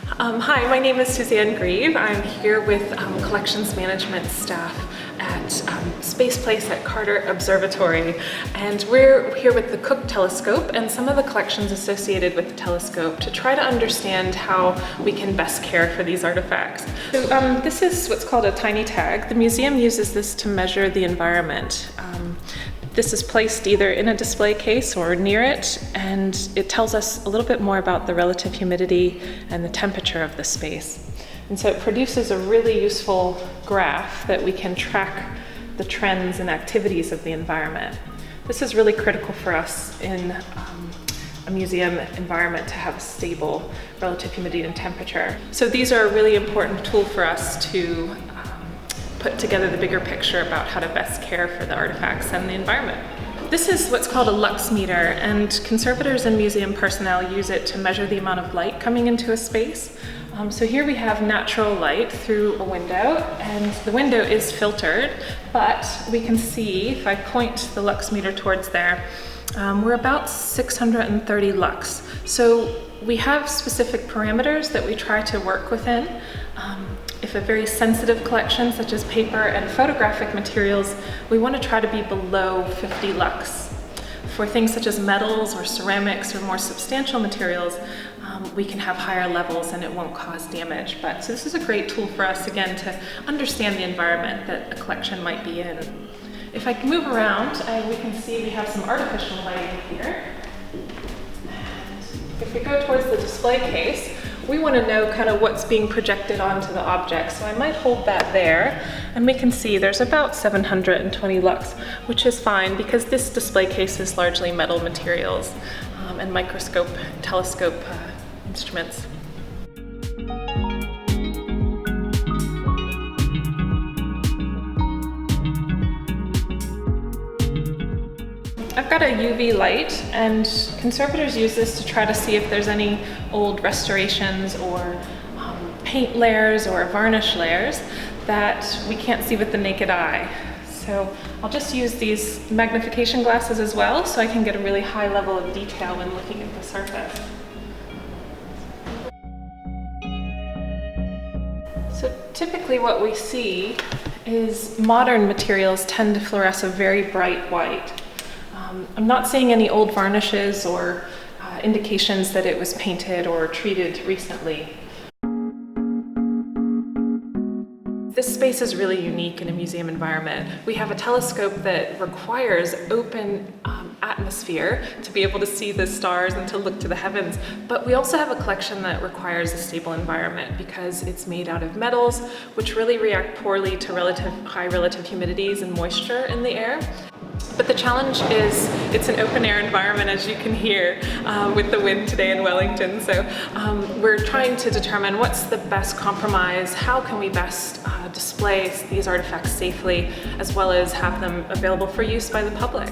Hi, my name is Susanne Grieve. I'm here with collections management staff at Space Place at Carter Observatory, and we're here with the Cook telescope and some of the collections associated with the telescope to try to understand how we can best care for these artifacts. So this is what's called a tiny tag. The museum uses this to measure the environment. This is placed either in a display case or near it, and it tells us a little bit more about the relative humidity and the temperature of the space. And so it produces a really useful graph that we can track the trends and activities of the environment. This is really critical for us in a museum environment to have a stable relative humidity and temperature. So these are a really important tool for us to put together the bigger picture about how to best care for the artifacts and the environment. This is what's called a lux meter, and conservators and museum personnel use it to measure the amount of light coming into a space. So here we have natural light through a window, and the window is filtered, but we can see, if I point the lux meter towards there, we're about 630 lux. So we have specific parameters that we try to work within. If a very sensitive collection, such as paper and photographic materials, we want to try to be below 50 lux. For things such as metals or ceramics or more substantial materials, we can have higher levels and it won't cause damage. So this is a great tool for us, again, to understand the environment that a collection might be in. If I can move around, we can see we have some artificial lighting here. And if we go towards the display case, we want to know kind of what's being projected onto the object. So I might hold that there, and we can see there's about 720 lux, which is fine because this display case is largely metal materials and microscope, telescope instruments. I've got a UV light, and conservators use this to try to see if there's any old restorations or paint layers or varnish layers that we can't see with the naked eye. So I'll just use these magnification glasses as well, so I can get a really high level of detail when looking at the surface. So typically what we see is modern materials tend to fluoresce a very bright white. I'm not seeing any old varnishes or indications that it was painted or treated recently. This space is really unique in a museum environment. We have a telescope that requires open atmosphere to be able to see the stars and to look to the heavens, but we also have a collection that requires a stable environment because it's made out of metals, which really react poorly to high relative humidities and moisture in the air. But the challenge is it's an open air environment, as you can hear with the wind today in Wellington. So we're trying to determine what's the best compromise, how can we best display these artifacts safely, as well as have them available for use by the public.